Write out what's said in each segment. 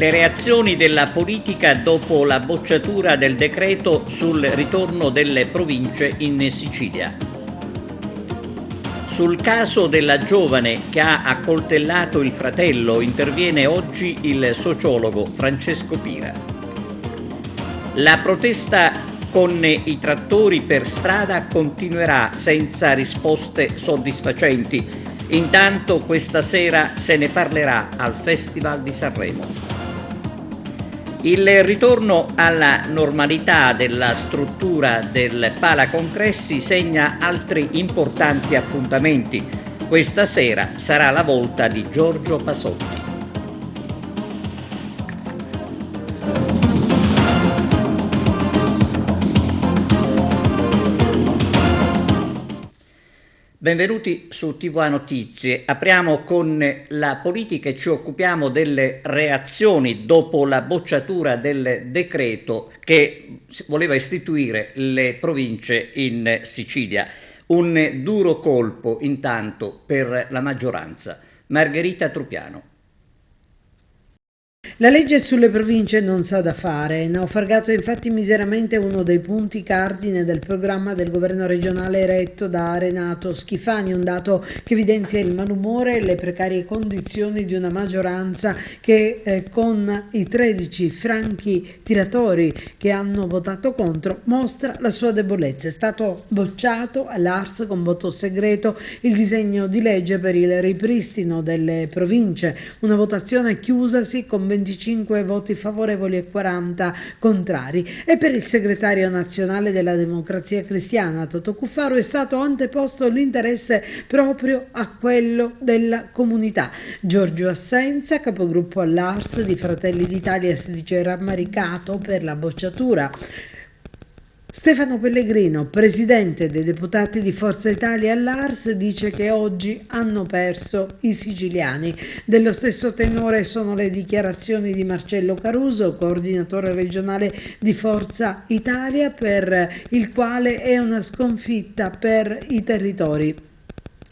Le reazioni della politica dopo la bocciatura del decreto sul ritorno delle province in Sicilia. Sul caso della giovane che ha accoltellato il fratello interviene oggi il sociologo Francesco Pira. La protesta con i trattori per strada continuerà senza risposte soddisfacenti. Intanto questa sera se ne parlerà al Festival di Sanremo. Il ritorno alla normalità della struttura del Palacongressi segna altri importanti appuntamenti. Questa sera sarà la volta di Giorgio Pasotti. Benvenuti su TVA Notizie. Apriamo con la politica e ci occupiamo delle reazioni dopo la bocciatura del decreto che voleva istituire le province in Sicilia. Un duro colpo intanto per la maggioranza. Margherita Trupiano. La legge sulle province non sa da fare, naufragato infatti miseramente uno dei punti cardine del programma del governo regionale retto da Renato Schifani, un dato che evidenzia il malumore e le precarie condizioni di una maggioranza che con i 13 franchi tiratori che hanno votato contro mostra la sua debolezza. È stato bocciato all'Ars con voto segreto il disegno di legge per il ripristino delle province, una votazione chiusasi con 25 voti favorevoli e 40 contrari, e per il segretario nazionale della Democrazia Cristiana Totò Cuffaro è stato anteposto l'interesse proprio a quello della comunità. Giorgio Assenza, capogruppo all'Ars di Fratelli d'Italia, si dice rammaricato per la bocciatura. Stefano Pellegrino, presidente dei deputati di Forza Italia all'Ars, dice che oggi hanno perso i siciliani. Dello stesso tenore sono le dichiarazioni di Marcello Caruso, coordinatore regionale di Forza Italia, per il quale è una sconfitta per i territori.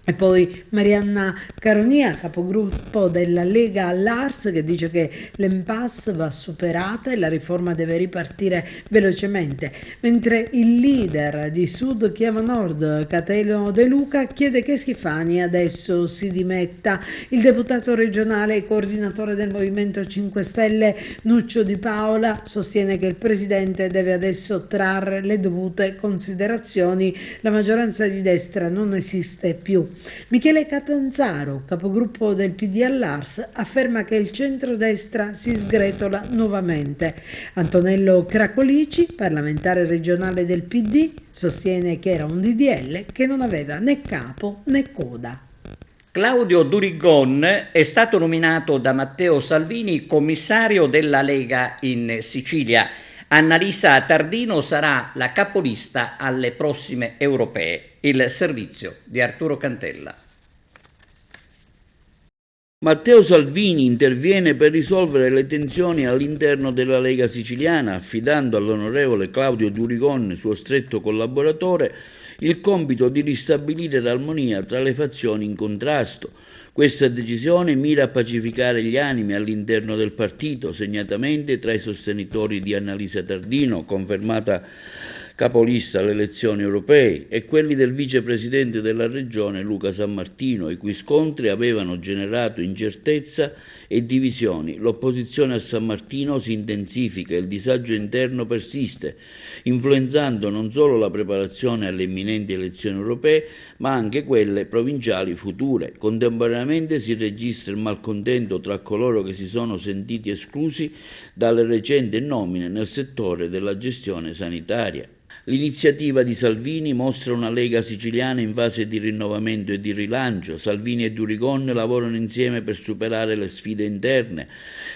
E poi Marianna Caronia, capogruppo della Lega all'Ars, che dice che l'impasse va superata e la riforma deve ripartire velocemente, mentre il leader di Sud Chiama Nord, Catelo De Luca, chiede che Schifani adesso si dimetta. Il deputato regionale e coordinatore del Movimento 5 Stelle Nuccio Di Paola sostiene che il presidente deve adesso trarre le dovute considerazioni, la maggioranza di destra non esiste più. Michele Catanzaro, capogruppo del PD all'Ars, afferma che il centrodestra si sgretola nuovamente. Antonello Cracolici, parlamentare regionale del PD, sostiene che era un DDL che non aveva né capo né coda. Claudio Durigon è stato nominato da Matteo Salvini commissario della Lega in Sicilia. Annalisa Tardino sarà la capolista alle prossime europee. Il servizio di Arturo Cantella. Matteo Salvini interviene per risolvere le tensioni all'interno della Lega siciliana, affidando all'onorevole Claudio Durigon, suo stretto collaboratore, il compito di ristabilire l'armonia tra le fazioni in contrasto. Questa decisione mira a pacificare gli animi all'interno del partito, segnatamente tra i sostenitori di Annalisa Tardino, confermata capolista alle elezioni europee, e quelli del vicepresidente della regione Luca Sammartino, i cui scontri avevano generato incertezza e divisioni. L'opposizione a Sammartino si intensifica e il disagio interno persiste, influenzando non solo la preparazione alle imminenti elezioni europee, ma anche quelle provinciali future. Contemporaneamente si registra il malcontento tra coloro che si sono sentiti esclusi dalle recenti nomine nel settore della gestione sanitaria. L'iniziativa di Salvini mostra una Lega siciliana in fase di rinnovamento e di rilancio. Salvini e Durigon lavorano insieme per superare le sfide interne,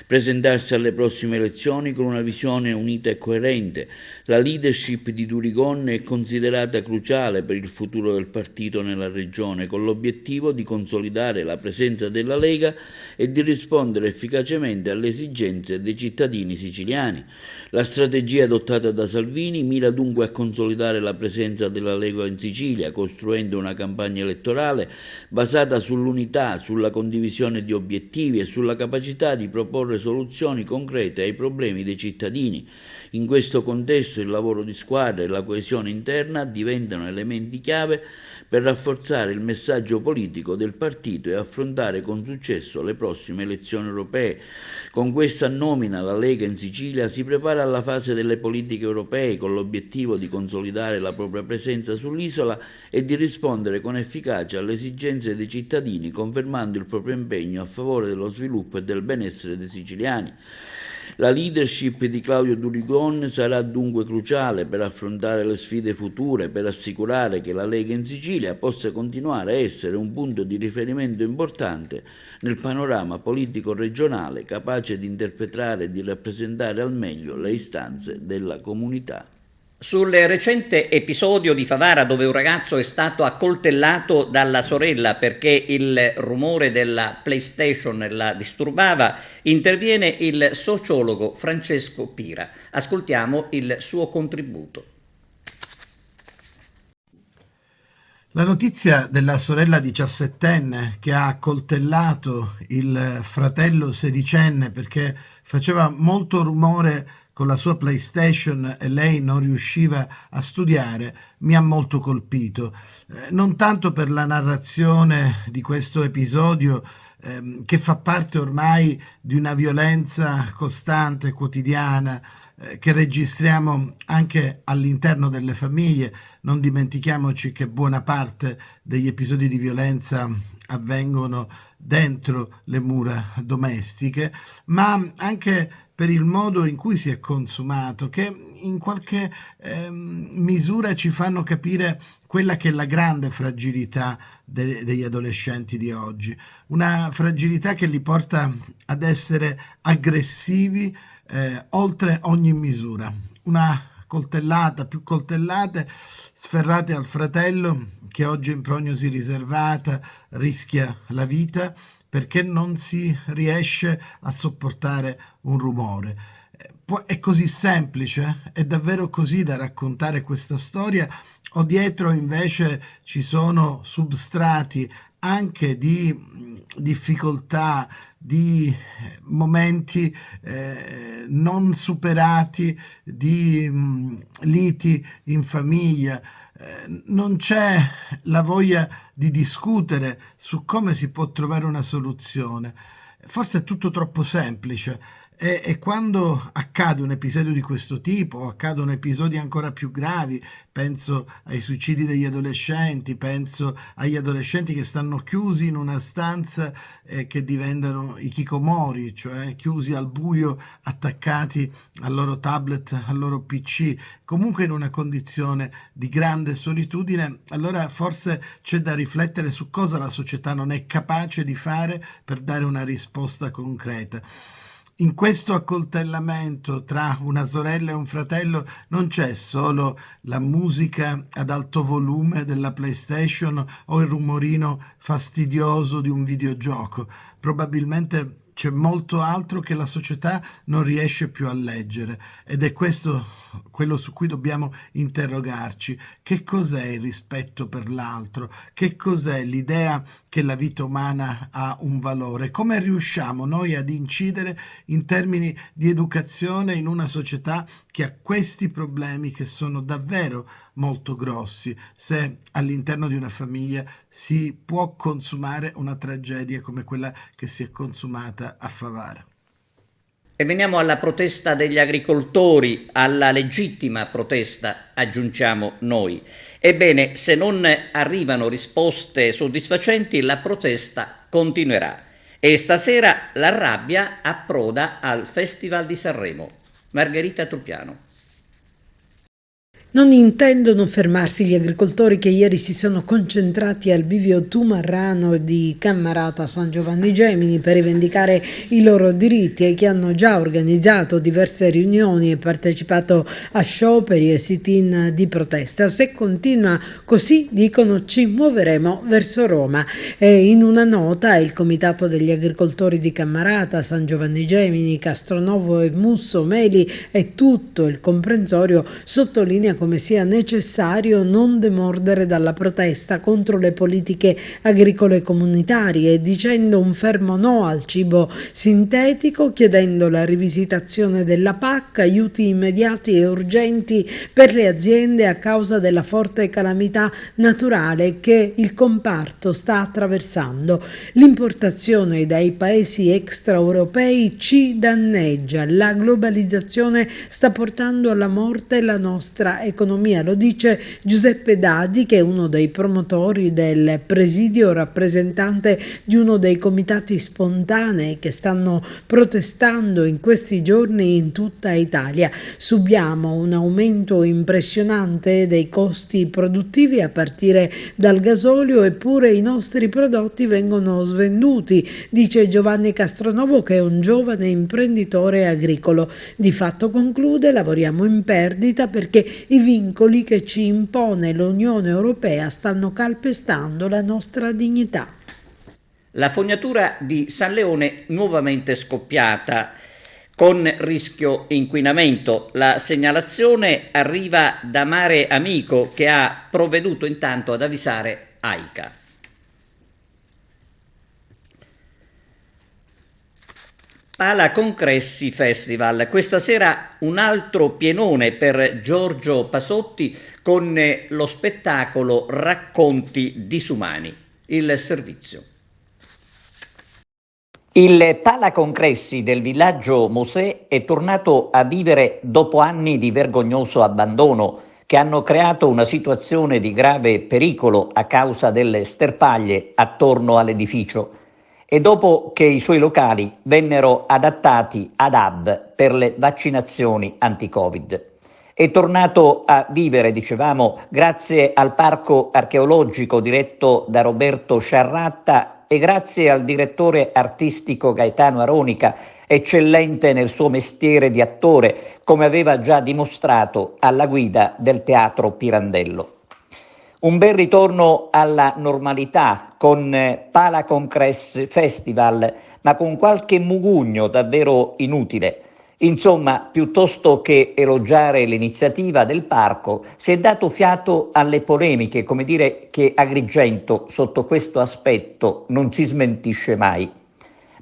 presentarsi alle prossime elezioni con una visione unita e coerente. La leadership di Durigon è considerata cruciale per il futuro del partito nella regione, con l'obiettivo di consolidare la presenza della Lega e di rispondere efficacemente alle esigenze dei cittadini siciliani. La strategia adottata da Salvini mira dunque a consolidare la presenza della Lega in Sicilia, costruendo una campagna elettorale basata sull'unità, sulla condivisione di obiettivi e sulla capacità di proporre soluzioni concrete ai problemi dei cittadini. In questo contesto il lavoro di squadra e la coesione interna diventano elementi chiave per rafforzare il messaggio politico del partito e affrontare con successo le prossime elezioni europee. Con questa nomina la Lega in Sicilia si prepara alla fase delle politiche europee con l'obiettivo di consolidare la propria presenza sull'isola e di rispondere con efficacia alle esigenze dei cittadini, confermando il proprio impegno a favore dello sviluppo e del benessere dei siciliani. La leadership di Claudio Durigon sarà dunque cruciale per affrontare le sfide future, per assicurare che la Lega in Sicilia possa continuare a essere un punto di riferimento importante nel panorama politico regionale, capace di interpretare e di rappresentare al meglio le istanze della comunità. Sul recente episodio di Favara dove un ragazzo è stato accoltellato dalla sorella perché il rumore della PlayStation la disturbava, interviene il sociologo Francesco Pira. Ascoltiamo il suo contributo. La notizia della sorella 17enne che ha accoltellato il fratello 16enne perché faceva molto rumore con la sua PlayStation e lei non riusciva a studiare, mi ha molto colpito. Non tanto per la narrazione di questo episodio che fa parte ormai di una violenza costante, quotidiana, che registriamo anche all'interno delle famiglie. Non dimentichiamoci che buona parte degli episodi di violenza avvengono dentro le mura domestiche, ma anche per il modo in cui si è consumato, che in qualche misura ci fanno capire quella che è la grande fragilità degli adolescenti di oggi, una fragilità che li porta ad essere aggressivi oltre ogni misura. Una coltellata, più coltellate sferrate al fratello che oggi in prognosi riservata rischia la vita perché non si riesce a sopportare un rumore. È così semplice? È davvero così da raccontare questa storia? O dietro invece ci sono substrati anche di difficoltà, di momenti non superati, di liti in famiglia? Non c'è la voglia di discutere su come si può trovare una soluzione. Forse è tutto troppo semplice e quando accade un episodio di questo tipo, o accadono episodi ancora più gravi, penso ai suicidi degli adolescenti, penso agli adolescenti che stanno chiusi in una stanza che diventano i hikikomori, cioè chiusi al buio, attaccati al loro tablet, al loro PC, comunque in una condizione di grande solitudine. Allora forse c'è da riflettere su cosa la società non è capace di fare per dare una risposta concreta. In questo accoltellamento tra una sorella e un fratello non c'è solo la musica ad alto volume della PlayStation o il rumorino fastidioso di un videogioco. Probabilmente c'è molto altro che la società non riesce più a leggere ed è questo quello su cui dobbiamo interrogarci. Che cos'è il rispetto per l'altro? Che cos'è l'idea che la vita umana ha un valore? Come riusciamo noi ad incidere in termini di educazione in una società che ha questi problemi che sono davvero molto grossi, se all'interno di una famiglia si può consumare una tragedia come quella che si è consumata a Favara? E veniamo alla protesta degli agricoltori, alla legittima protesta, aggiungiamo noi. Ebbene, se non arrivano risposte soddisfacenti, la protesta continuerà. E stasera la rabbia approda al Festival di Sanremo. Margherita Trupiano. Non intendono fermarsi gli agricoltori che ieri si sono concentrati al bivio Tumarrano di Cammarata San Giovanni Gemini per rivendicare i loro diritti e che hanno già organizzato diverse riunioni e partecipato a scioperi e sit-in di protesta. Se continua così, dicono, ci muoveremo verso Roma. E in una nota il Comitato degli Agricoltori di Cammarata, San Giovanni Gemini, Castronovo e Musso Meli e tutto il comprensorio sottolinea come sia necessario non demordere dalla protesta contro le politiche agricole comunitarie, dicendo un fermo no al cibo sintetico, chiedendo la rivisitazione della PAC, aiuti immediati e urgenti per le aziende a causa della forte calamità naturale che il comparto sta attraversando. L'importazione dai paesi extraeuropei ci danneggia. La globalizzazione sta portando alla morte la nostra economia, lo dice Giuseppe Dadi, che è uno dei promotori del presidio, rappresentante di uno dei comitati spontanei che stanno protestando in questi giorni in tutta Italia. Subiamo un aumento impressionante dei costi produttivi a partire dal gasolio, eppure i nostri prodotti vengono svenduti, dice Giovanni Castronovo, che è un giovane imprenditore agricolo. Di fatto, conclude, lavoriamo in perdita perché i vincoli che ci impone l'Unione Europea stanno calpestando la nostra dignità. La fognatura di San Leone nuovamente scoppiata con rischio inquinamento. La segnalazione arriva da Mare Amico, che ha provveduto intanto ad avvisare AICA. Pala Concressi Festival. Questa sera un altro pienone per Giorgio Pasotti con lo spettacolo Racconti disumani. Il servizio. Il Pala Concressi del villaggio Mosè è tornato a vivere dopo anni di vergognoso abbandono che hanno creato una situazione di grave pericolo a causa delle sterpaglie attorno all'edificio e dopo che i suoi locali vennero adattati ad hub per le vaccinazioni anti-Covid. È tornato a vivere, dicevamo, grazie al parco archeologico diretto da Roberto Sciarratta e grazie al direttore artistico Gaetano Aronica, eccellente nel suo mestiere di attore, come aveva già dimostrato alla guida del Teatro Pirandello. Un bel ritorno alla normalità con Pala Concressi Festival, ma con qualche mugugno davvero inutile. Insomma, piuttosto che elogiare l'iniziativa del parco, si è dato fiato alle polemiche, come dire che Agrigento sotto questo aspetto non si smentisce mai.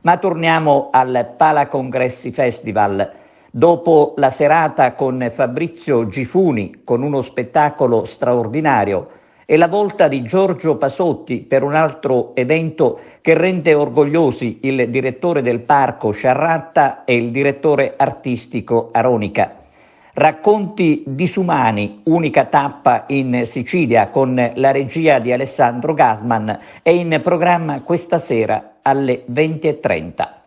Ma torniamo al Pala Concressi Festival. Dopo la serata con Fabrizio Gifuni, con uno spettacolo straordinario, e la volta di Giorgio Pasotti per un altro evento che rende orgogliosi il direttore del parco Sciarratta e il direttore artistico Aronica. Racconti disumani, unica tappa in Sicilia con la regia di Alessandro Gasman, è in programma questa sera alle 20:30.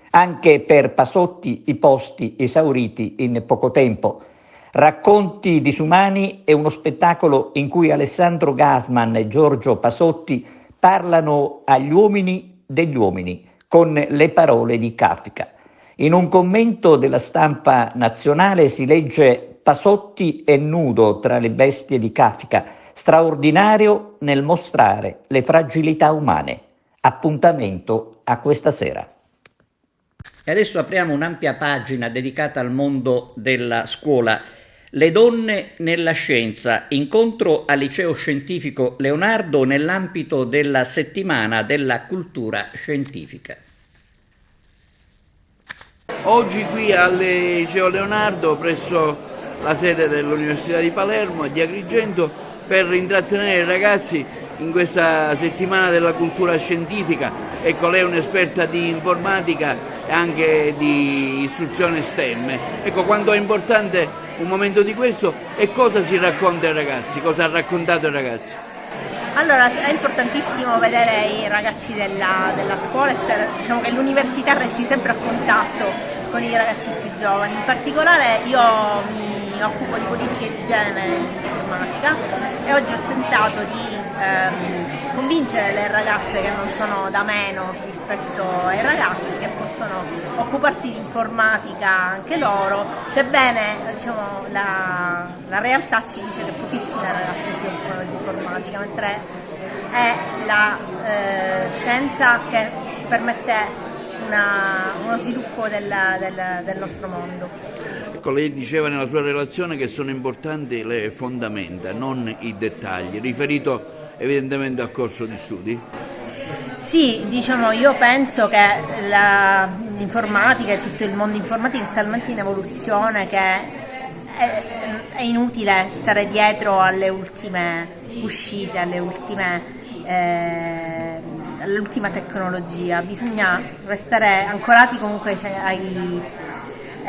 Anche per Pasotti i posti esauriti in poco tempo. Racconti disumani è uno spettacolo in cui Alessandro Gasman e Giorgio Pasotti parlano agli uomini degli uomini con le parole di Kafka. In un commento della stampa nazionale si legge: Pasotti è nudo tra le bestie di Kafka, straordinario nel mostrare le fragilità umane. Appuntamento a questa sera. E adesso apriamo un'ampia pagina dedicata al mondo della scuola. Le donne nella scienza, incontro al liceo scientifico Leonardo nell'ambito della settimana della cultura scientifica. Oggi qui al liceo Leonardo, presso la sede dell'Università di Palermo e di Agrigento, per intrattenere i ragazzi in questa settimana della cultura scientifica. Ecco, lei è un'esperta di informatica e anche di istruzione STEM. Ecco, quanto è importante un momento di questo e cosa si racconta ai ragazzi, cosa ha raccontato ai ragazzi? Allora, è importantissimo vedere i ragazzi della scuola, diciamo che l'università resti sempre a contatto con i ragazzi più giovani. In particolare io mi occupo di politiche di genere in informatica e oggi ho tentato di convincere le ragazze che non sono da meno rispetto ai ragazzi, che possono occuparsi di informatica anche loro, sebbene diciamo, la realtà ci dice che pochissime ragazze si occupano di informatica, mentre è la scienza che permette uno sviluppo del nostro mondo. Ecco, lei diceva nella sua relazione che sono importanti le fondamenta, non i dettagli, riferito evidentemente al corso di studi. Sì, diciamo, io penso che l'informatica e tutto il mondo informatico è talmente in evoluzione che è inutile stare dietro alle ultime uscite, all'ultima tecnologia. Bisogna restare ancorati comunque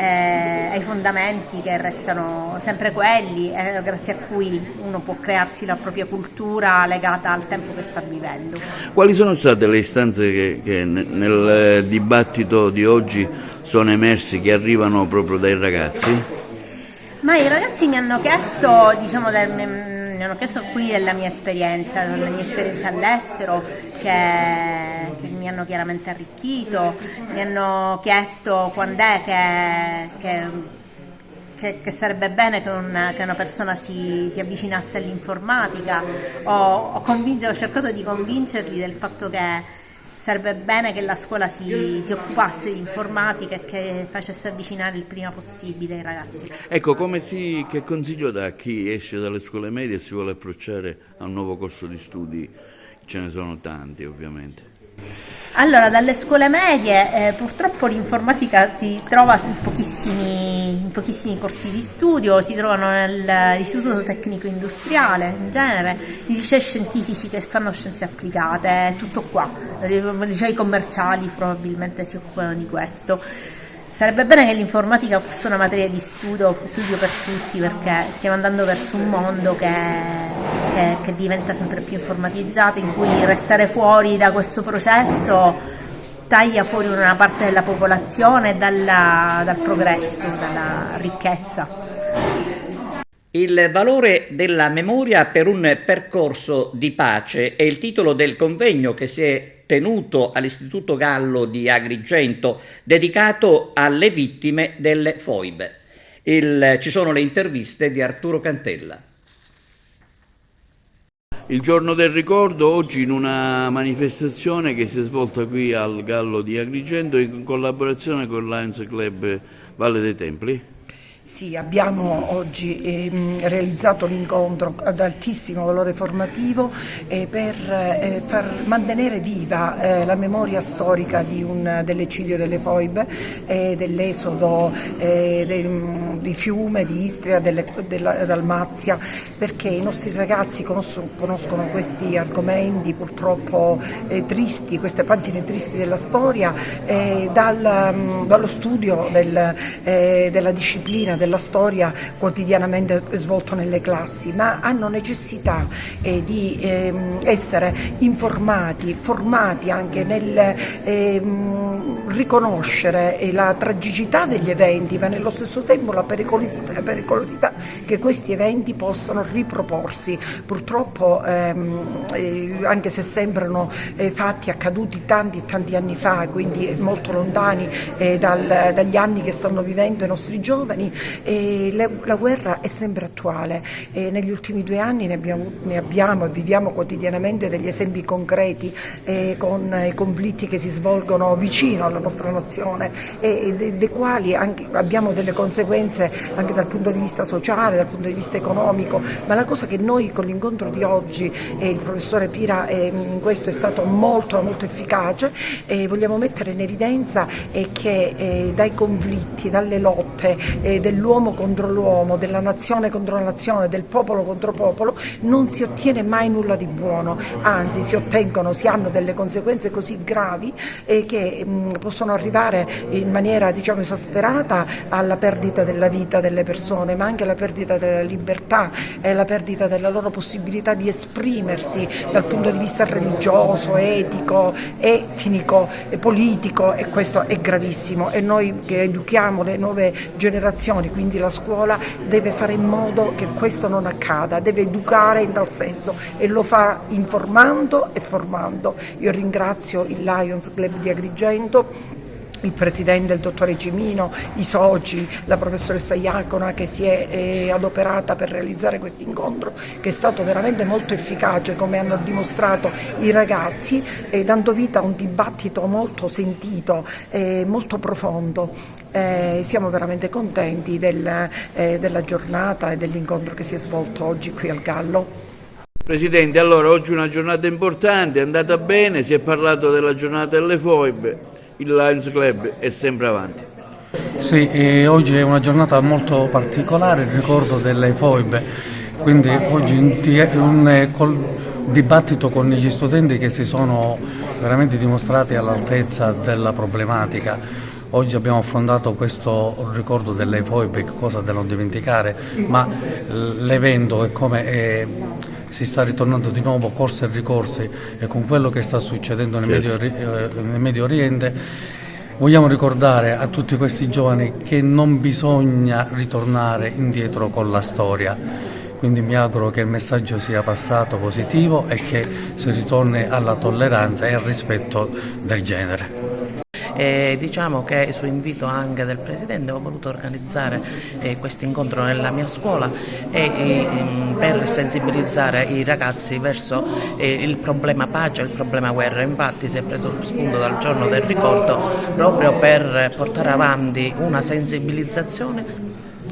ai fondamenti, che restano sempre quelli, grazie a cui uno può crearsi la propria cultura legata al tempo che sta vivendo. Quali sono state le istanze che nel dibattito di oggi sono emerse, che arrivano proprio dai ragazzi? Ma i ragazzi mi hanno chiesto, diciamo, mi hanno chiesto alcuni della mia esperienza all'estero, che mi hanno chiaramente arricchito, mi hanno chiesto quando è che sarebbe bene che una persona si avvicinasse all'informatica. Ho cercato di convincerli del fatto che sarebbe bene che la scuola si occupasse di informatica e che facesse avvicinare il prima possibile i ragazzi. Ecco, che consiglio dà a chi esce dalle scuole medie e si vuole approcciare a un nuovo corso di studi? Ce ne sono tanti, ovviamente. Allora, dalle scuole medie purtroppo l'informatica si trova in pochissimi corsi di studio, si trovano nell'Istituto Tecnico Industriale in genere, i licei scientifici che fanno scienze applicate, tutto qua, i licei commerciali probabilmente si occupano di questo. Sarebbe bene che l'informatica fosse una materia di studio per tutti, perché stiamo andando verso un mondo che diventa sempre più informatizzato, in cui restare fuori da questo processo taglia fuori una parte della popolazione dal progresso, dalla ricchezza. Il valore della memoria per un percorso di pace è il titolo del convegno che si è tenuto all'Istituto Gallo di Agrigento, dedicato alle vittime delle foibe. Ci sono le interviste di Arturo Cantella. Il giorno del ricordo, oggi in una manifestazione che si è svolta qui al Gallo di Agrigento in collaborazione con Lions Club Valle dei Templi. Sì, abbiamo oggi realizzato un incontro ad altissimo valore formativo per far mantenere viva la memoria storica dell'eccidio delle foibe, dell'esodo di Fiume, di Istria, della Dalmazia, perché i nostri ragazzi conoscono questi argomenti purtroppo tristi, queste pagine tristi della storia, dallo studio della disciplina della storia quotidianamente svolto nelle classi, ma hanno necessità di essere informati, formati anche nel riconoscere la tragicità degli eventi, ma nello stesso tempo la pericolosità che questi eventi possano riproporsi. Purtroppo anche se sembrano fatti accaduti tanti anni fa, quindi molto lontani dagli anni che stanno vivendo i nostri giovani, la guerra è sempre attuale. Negli ultimi 2 anni ne abbiamo e viviamo quotidianamente degli esempi concreti, con i conflitti che si svolgono vicino alla nostra nazione e dei quali abbiamo delle conseguenze anche dal punto di vista sociale, dal punto di vista economico. Ma la cosa che noi con l'incontro di oggi, il professore Pira in questo è stato molto efficace, vogliamo mettere in evidenza è che dai conflitti, dalle lotte dell'uomo contro l'uomo, della nazione contro la nazione, del popolo contro popolo, non si ottiene mai nulla di buono, anzi si hanno delle conseguenze così gravi che possono arrivare in maniera esasperata alla perdita della vita delle persone, ma anche alla perdita della libertà e alla perdita della loro possibilità di esprimersi dal punto di vista religioso, etico, etnico, politico, e questo è gravissimo. E noi che educhiamo le nuove generazioni, quindi la scuola, deve fare in modo che questo non accada, deve educare in tal senso e lo fa informando e formando. Io ringrazio il Lions Club di Agrigento il presidente, il dottore Cimino, i soci, la professoressa Iacona che si è adoperata per realizzare questo incontro, che è stato veramente molto efficace, come hanno dimostrato i ragazzi, dando vita a un dibattito molto sentito, molto profondo. Siamo veramente contenti della giornata e dell'incontro che si è svolto oggi qui al Gallo. Presidente, allora oggi è una giornata importante, è andata bene, si è parlato della giornata delle foibe. Il Lions Club è sempre avanti. Sì, oggi è una giornata molto particolare, il ricordo delle foibe, quindi oggi un dibattito con gli studenti che si sono veramente dimostrati all'altezza della problematica. Oggi abbiamo affrontato questo ricordo delle foibe, cosa da non dimenticare, ma l'evento è come si sta ritornando di nuovo corsi e ricorsi, e con quello che sta succedendo nel Medio Oriente vogliamo ricordare a tutti questi giovani che non bisogna ritornare indietro con la storia. Quindi mi auguro che il messaggio sia passato positivo e che si ritorni alla tolleranza e al rispetto del genere. Diciamo che su invito anche del Presidente ho voluto organizzare questo incontro nella mia scuola per sensibilizzare i ragazzi verso il problema pace e il problema guerra. Infatti si è preso spunto dal giorno del ricordo proprio per portare avanti una sensibilizzazione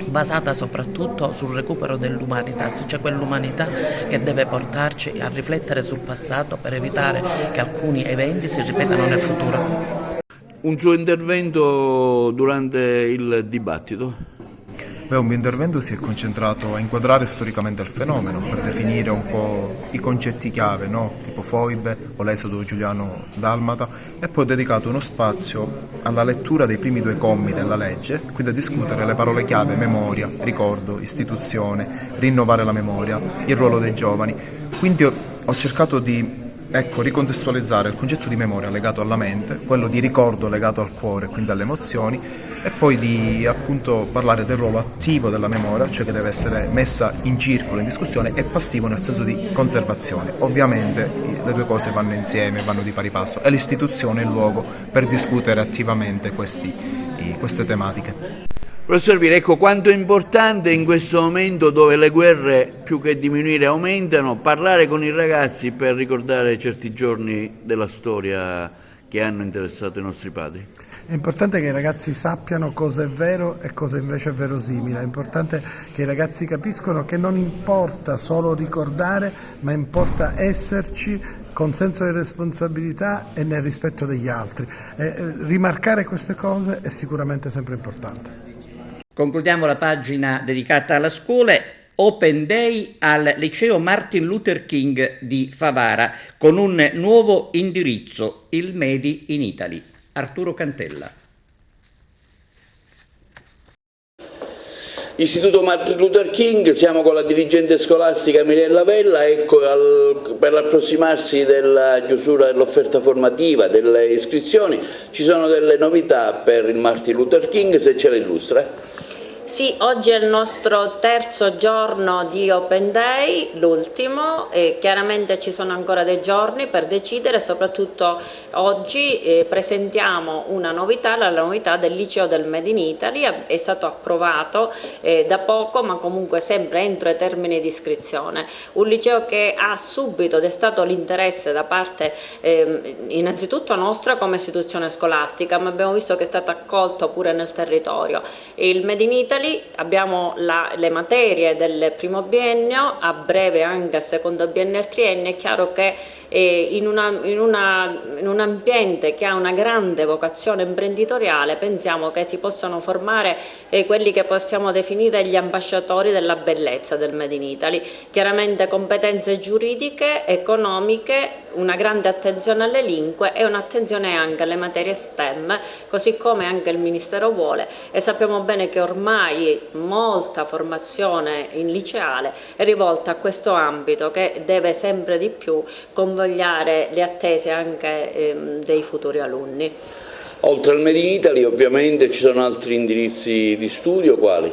basata soprattutto sul recupero dell'umanità, cioè quell'umanità che deve portarci a riflettere sul passato per evitare che alcuni eventi si ripetano nel futuro. Un suo intervento durante il dibattito? Un mio intervento si è concentrato a inquadrare storicamente il fenomeno, per definire un po' i concetti chiave, no? Tipo foibe o l'esodo giuliano-dalmata, e poi ho dedicato uno spazio alla lettura dei primi 2 commi della legge, quindi a discutere le parole chiave memoria, ricordo, istituzione, rinnovare la memoria, il ruolo dei giovani. Quindi ho cercato di ricontestualizzare il concetto di memoria legato alla mente, quello di ricordo legato al cuore, quindi alle emozioni, e poi di appunto parlare del ruolo attivo della memoria, cioè che deve essere messa in circolo, in discussione, e passivo nel senso di conservazione. Ovviamente le 2 cose vanno insieme, vanno di pari passo, e l'istituzione è il luogo per discutere attivamente queste tematiche. Professor Pira, ecco quanto è importante in questo momento, dove le guerre più che diminuire aumentano, parlare con i ragazzi per ricordare certi giorni della storia che hanno interessato i nostri padri. È importante che i ragazzi sappiano cosa è vero e cosa invece è verosimile, è importante che i ragazzi capiscono che non importa solo ricordare, ma importa esserci con senso di responsabilità e nel rispetto degli altri. Rimarcare queste cose è sicuramente sempre importante. Concludiamo la pagina dedicata alla scuola. Open Day al liceo Martin Luther King di Favara con un nuovo indirizzo, il Made in Italy. Arturo Cantella. Istituto Martin Luther King, siamo con la dirigente scolastica Mirella Vella, ecco, per l'approssimarsi della chiusura dell'offerta formativa, delle iscrizioni, ci sono delle novità per il Martin Luther King, se ce le illustra. Sì, oggi è il nostro 3° giorno di Open Day, l'ultimo, e chiaramente ci sono ancora dei giorni per decidere. Soprattutto oggi presentiamo una novità, la novità del liceo del Made in Italy. È stato approvato da poco, ma comunque sempre entro i termini di iscrizione. Un liceo che ha subito destato l'interesse da parte innanzitutto nostra come istituzione scolastica, ma abbiamo visto che è stato accolto pure nel territorio. Il Made in Italy, abbiamo le materie del primo biennio, a breve anche al secondo biennio e al triennio. È chiaro che in un ambiente che ha una grande vocazione imprenditoriale pensiamo che si possano formare quelli che possiamo definire gli ambasciatori della bellezza del Made in Italy. Chiaramente competenze giuridiche, economiche, una grande attenzione alle lingue e un'attenzione anche alle materie STEM, così come anche il Ministero vuole, e sappiamo bene che ormai molta formazione in liceale è rivolta a questo ambito che deve sempre di più convogliare le attese anche dei futuri alunni. Oltre al Made in Italy ovviamente ci sono altri indirizzi di studio, quali?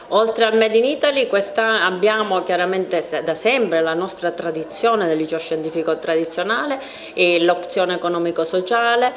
Oltre al Made in Italy, abbiamo chiaramente da sempre la nostra tradizione del liceo scientifico tradizionale, l'opzione economico-sociale,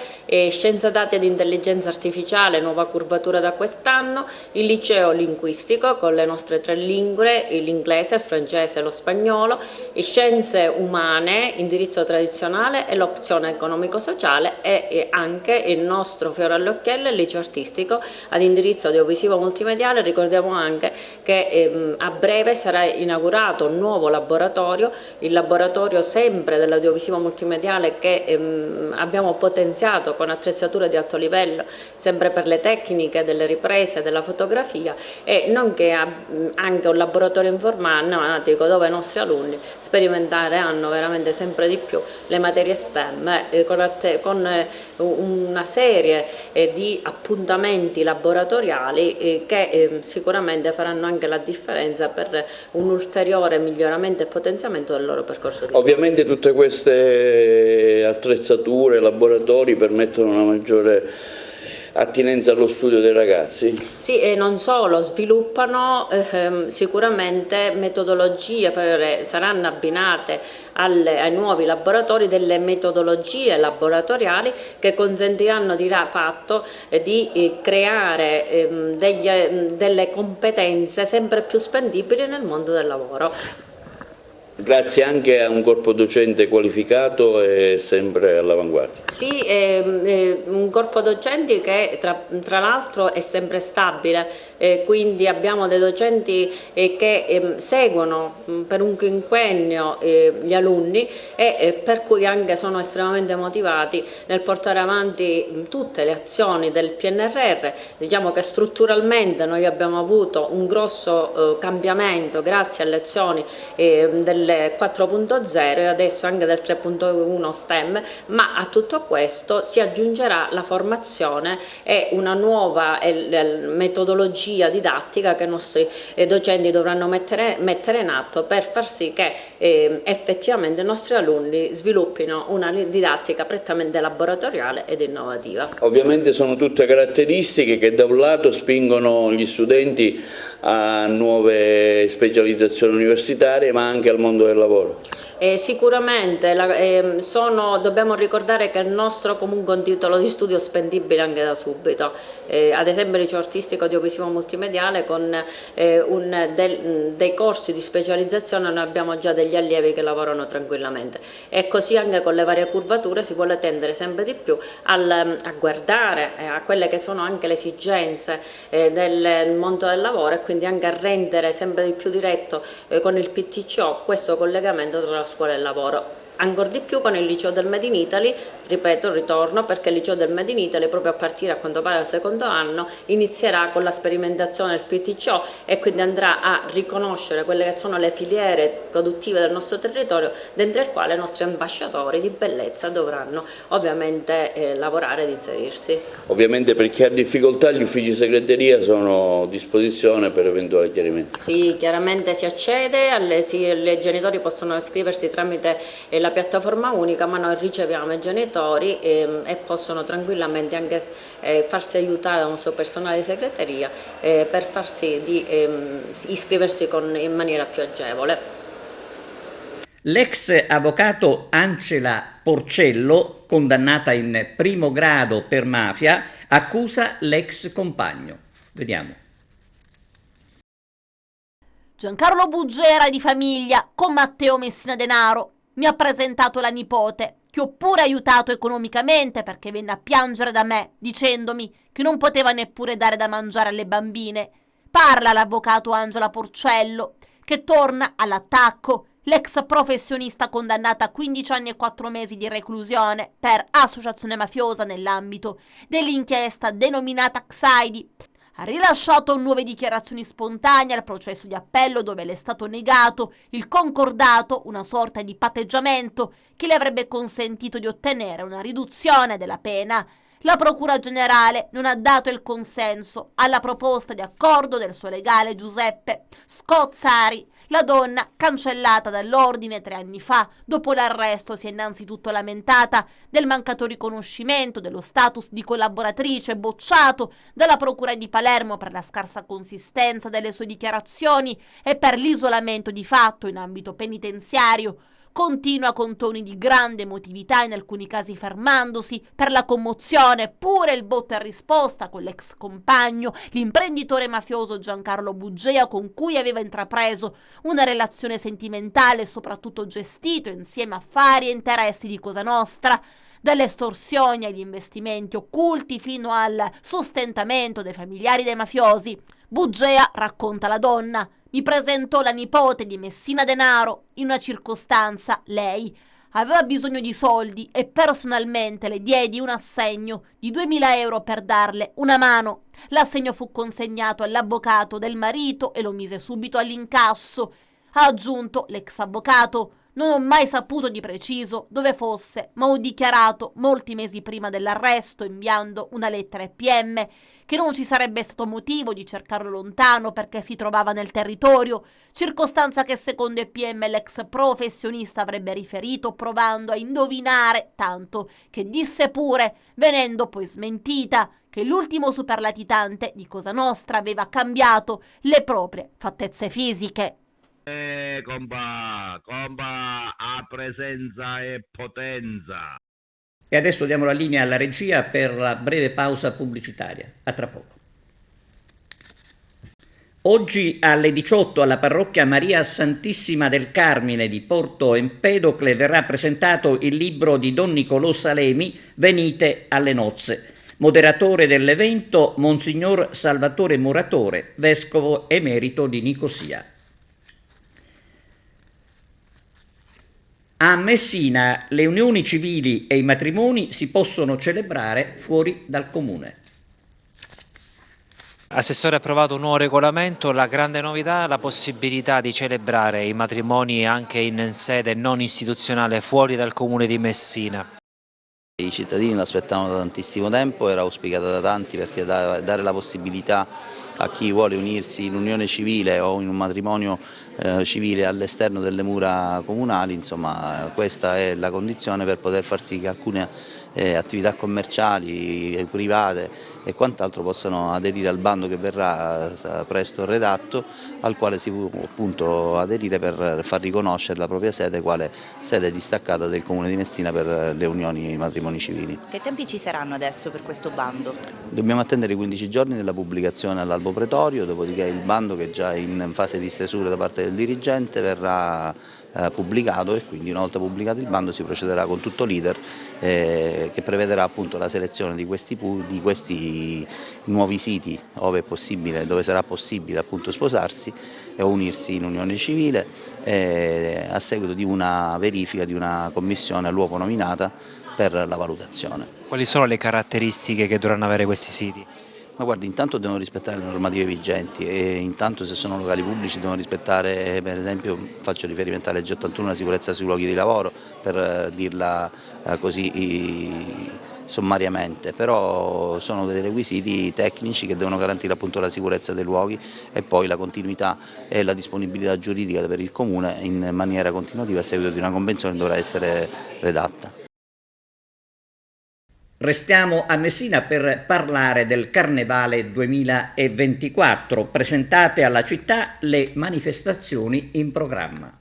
scienza dati ed intelligenza artificiale, nuova curvatura da quest'anno, il liceo linguistico con le nostre 3 lingue, l'inglese, il francese e lo spagnolo, scienze umane, indirizzo tradizionale e l'opzione economico-sociale, e anche il nostro fiore all'occhiello, il liceo artistico ad indirizzo audiovisivo multimediale. Ricordiamo anche che a breve sarà inaugurato un nuovo laboratorio, il laboratorio sempre dell'audiovisivo multimediale che abbiamo potenziato con attrezzature di alto livello, sempre per le tecniche delle riprese, della fotografia, e nonché anche un laboratorio informatico dove i nostri alunni sperimenteranno veramente sempre di più le materie STEM, con una serie di appuntamenti laboratoriali che sicuramente faranno anche la differenza per un ulteriore miglioramento e potenziamento del loro percorso di studio. Ovviamente tutte queste attrezzature, laboratori permettono una maggiore attinenza allo studio dei ragazzi? Sì, e non solo, sviluppano sicuramente metodologie, saranno abbinate ai nuovi laboratori delle metodologie laboratoriali che consentiranno di fatto di creare delle competenze sempre più spendibili nel mondo del lavoro. Grazie anche a un corpo docente qualificato e sempre all'avanguardia. Sì, un corpo docenti che tra l'altro è sempre stabile, quindi abbiamo dei docenti che seguono per un quinquennio gli alunni e per cui anche sono estremamente motivati nel portare avanti tutte le azioni del PNRR. Diciamo che strutturalmente noi abbiamo avuto un grosso cambiamento grazie alle azioni del 4.0 e adesso anche del 3.1 STEM, ma a tutto questo si aggiungerà la formazione e una nuova metodologia didattica che i nostri docenti dovranno mettere in atto per far sì che effettivamente i nostri alunni sviluppino una didattica prettamente laboratoriale ed innovativa. Ovviamente sono tutte caratteristiche che da un lato spingono gli studenti a nuove specializzazioni universitarie, ma anche al mondo del lavoro. Sicuramente dobbiamo ricordare che il nostro comunque è un titolo di studio spendibile anche da subito, ad esempio il liceo artistico audiovisivo multimediale con dei corsi di specializzazione noi abbiamo già degli allievi che lavorano tranquillamente, e così anche con le varie curvature si vuole tendere sempre di più a guardare a quelle che sono anche le esigenze del mondo del lavoro e quindi anche a rendere sempre di più diretto con il PTCO questo collegamento tra la scuola e il lavoro. Ancora di più con il liceo del Made in Italy, ripeto, ritorno perché il liceo del Made in Italy proprio a partire a quanto pare dal secondo anno inizierà con la sperimentazione del PTCO e quindi andrà a riconoscere quelle che sono le filiere produttive del nostro territorio, dentro il quale i nostri ambasciatori di bellezza dovranno ovviamente lavorare ed inserirsi. Ovviamente per chi ha difficoltà gli uffici segreteria sono a disposizione per eventuali chiarimenti. Sì, chiaramente si accede, i genitori possono iscriversi tramite la piattaforma unica, ma noi riceviamo i genitori e possono tranquillamente anche farsi aiutare da nostro personale di segreteria per far sì di iscriversi in maniera più agevole. L'ex avvocato Ancela Porcello, condannata in primo grado per mafia, accusa l'ex compagno. Vediamo. Giancarlo Buggera è di famiglia con Matteo Messina Denaro. Mi ha presentato la nipote, che ho pure aiutato economicamente perché venne a piangere da me, dicendomi che non poteva neppure dare da mangiare alle bambine. Parla l'avvocato Angela Porcello, che torna all'attacco. L'ex professionista condannata a 15 anni e 4 mesi di reclusione per associazione mafiosa nell'ambito dell'inchiesta denominata Xaidi. Ha rilasciato nuove dichiarazioni spontanee al processo di appello dove le è stato negato il concordato, una sorta di patteggiamento che le avrebbe consentito di ottenere una riduzione della pena. La Procura Generale non ha dato il consenso alla proposta di accordo del suo legale Giuseppe Scozzari. La donna, cancellata dall'ordine 3 anni fa, dopo l'arresto si è innanzitutto lamentata del mancato riconoscimento dello status di collaboratrice bocciato dalla Procura di Palermo per la scarsa consistenza delle sue dichiarazioni e per l'isolamento di fatto in ambito penitenziario. Continua con toni di grande emotività, in alcuni casi fermandosi per la commozione, pure il botta e risposta con l'ex compagno, l'imprenditore mafioso Giancarlo Buggea, con cui aveva intrapreso una relazione sentimentale e soprattutto gestito insieme affari e interessi di Cosa Nostra. Dalle estorsioni agli investimenti occulti fino al sostentamento dei familiari dei mafiosi. Buggea, racconta la donna, mi presentò la nipote di Messina Denaro. In una circostanza lei aveva bisogno di soldi e personalmente le diedi un assegno di 2.000 euro per darle una mano. L'assegno fu consegnato all'avvocato del marito e lo mise subito all'incasso. Ha aggiunto l'ex avvocato: non ho mai saputo di preciso dove fosse, ma ho dichiarato molti mesi prima dell'arresto, inviando una lettera ai PM, che non ci sarebbe stato motivo di cercarlo lontano perché si trovava nel territorio, circostanza che secondo i PM l'ex professionista avrebbe riferito provando a indovinare, tanto che disse pure, venendo poi smentita, che l'ultimo superlatitante di Cosa Nostra aveva cambiato le proprie fattezze fisiche. Comba, ha presenza e potenza. E adesso diamo la linea alla regia per la breve pausa pubblicitaria. A tra poco. Oggi alle 18 alla parrocchia Maria Santissima del Carmine di Porto Empedocle verrà presentato il libro di Don Nicolò Salemi, Venite alle nozze. Moderatore dell'evento, Monsignor Salvatore Muratore, vescovo emerito di Nicosia. A Messina le unioni civili e i matrimoni si possono celebrare fuori dal comune. Assessore ha approvato un nuovo regolamento, la grande novità è la possibilità di celebrare i matrimoni anche in sede non istituzionale fuori dal comune di Messina. I cittadini l'aspettavano da tantissimo tempo, era auspicata da tanti perché dare la possibilità a chi vuole unirsi in unione civile o in un matrimonio civile all'esterno delle mura comunali, insomma questa è la condizione per poter far sì che alcune attività commerciali, private e quant'altro possano aderire al bando che verrà presto redatto, al quale si può appunto aderire per far riconoscere la propria sede quale sede distaccata del Comune di Messina per le unioni e i matrimoni civili. Che tempi ci saranno adesso per questo bando? Dobbiamo attendere i 15 giorni della pubblicazione all'albo pretorio, dopodiché il bando, che è già in fase di stesura da parte del dirigente, verrà pubblicato e quindi una volta pubblicato il bando si procederà con tutto l'iter che prevederà appunto la selezione di questi nuovi siti dove sarà possibile appunto sposarsi o unirsi in unione civile a seguito di una verifica di una commissione all'uopo nominata per la valutazione. Quali sono le caratteristiche che dovranno avere questi siti? Ma guardi, intanto devono rispettare le normative vigenti e intanto se sono locali pubblici devono rispettare, per esempio faccio riferimento alla legge 81, la sicurezza sui luoghi di lavoro, per dirla così sommariamente, però sono dei requisiti tecnici che devono garantire appunto la sicurezza dei luoghi e poi la continuità e la disponibilità giuridica per il Comune in maniera continuativa a seguito di una convenzione che dovrà essere redatta. Restiamo a Messina per parlare del Carnevale 2024, presentate alla città le manifestazioni in programma.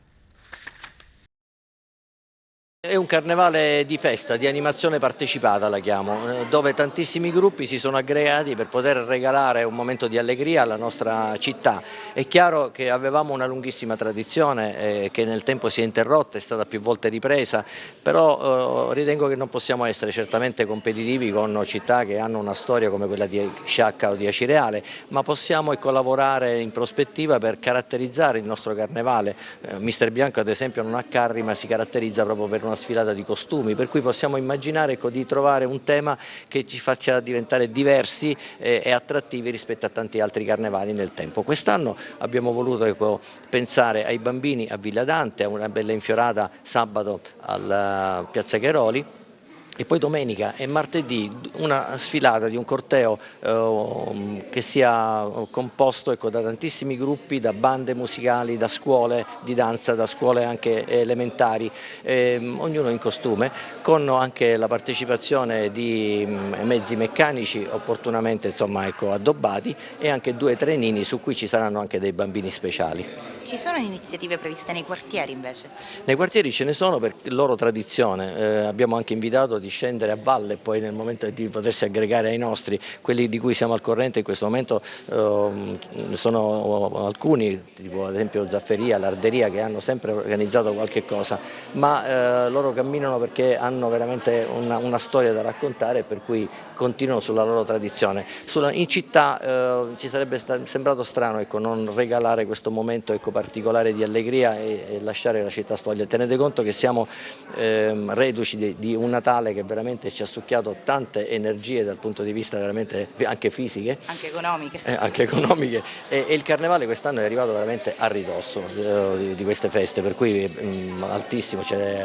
È un carnevale di festa, di animazione partecipata la chiamo, dove tantissimi gruppi si sono aggregati per poter regalare un momento di allegria alla nostra città. È chiaro che avevamo una lunghissima tradizione che nel tempo si è interrotta, è stata più volte ripresa, però ritengo che non possiamo essere certamente competitivi con città che hanno una storia come quella di Sciacca o di Acireale, ma possiamo lavorare in prospettiva per caratterizzare il nostro carnevale. Mister Bianco ad esempio non a Carri, ma si caratterizza proprio per una sfilata di costumi, per cui possiamo immaginare di trovare un tema che ci faccia diventare diversi e attrattivi rispetto a tanti altri carnevali nel tempo. Quest'anno abbiamo voluto pensare ai bambini a Villa Dante, a una bella infiorata sabato alla Piazza Cheroli, E poi domenica e martedì una sfilata di un corteo che sia composto da tantissimi gruppi, da bande musicali, da scuole di danza, da scuole anche elementari, ognuno in costume, con anche la partecipazione di mezzi meccanici opportunamente addobbati e anche 2 trenini su cui ci saranno anche dei bambini speciali. Ci sono iniziative previste nei quartieri invece? Nei quartieri ce ne sono per loro tradizione, abbiamo anche invitato di scendere a valle e poi nel momento di potersi aggregare ai nostri, quelli di cui siamo al corrente in questo momento sono alcuni, tipo ad esempio Zafferia, Larderia, che hanno sempre organizzato qualche cosa, ma loro camminano perché hanno veramente una storia da raccontare, per cui continuano sulla loro tradizione. In città ci sarebbe sembrato strano non regalare questo momento particolare di allegria e lasciare la città spoglia. Tenete conto che siamo reduci di un Natale che veramente ci ha succhiato tante energie dal punto di vista veramente anche fisiche, anche economiche, e il Carnevale quest'anno è arrivato veramente a ridosso di queste feste, per cui altissimo, c'è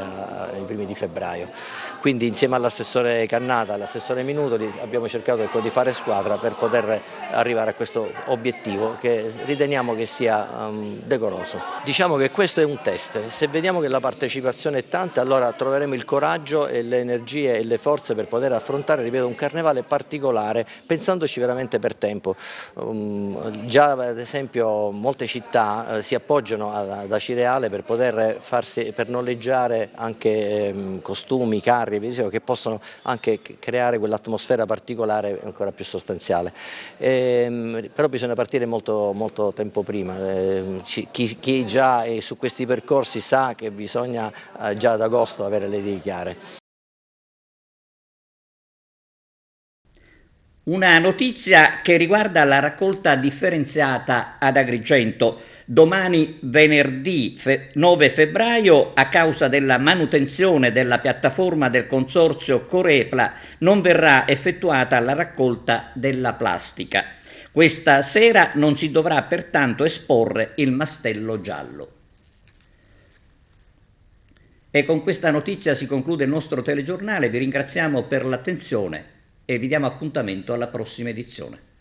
i primi di febbraio. Quindi insieme all'assessore Cannata, all'assessore Minutoli, abbiamo cercato di fare squadra per poter arrivare a questo obiettivo che riteniamo che sia decoroso. Diciamo che questo è un test, se vediamo che la partecipazione è tanta, allora troveremo il coraggio e le energie e le forze per poter affrontare, ripeto, un carnevale particolare, pensandoci veramente per tempo. Già ad esempio molte città si appoggiano ad Acireale per poter per noleggiare anche costumi, carri, che possono anche creare quell'atmosfera particolare ancora più sostanziale. Però bisogna partire molto tempo prima. Chi già è su questi percorsi sa che bisogna già ad agosto avere le idee chiare. Una notizia che riguarda la raccolta differenziata ad Agrigento. Domani venerdì 9 febbraio, a causa della manutenzione della piattaforma del consorzio Corepla, non verrà effettuata la raccolta della plastica. Questa sera non si dovrà pertanto esporre il mastello giallo. E con questa notizia si conclude il nostro telegiornale. Vi ringraziamo per l'attenzione e vi diamo appuntamento alla prossima edizione.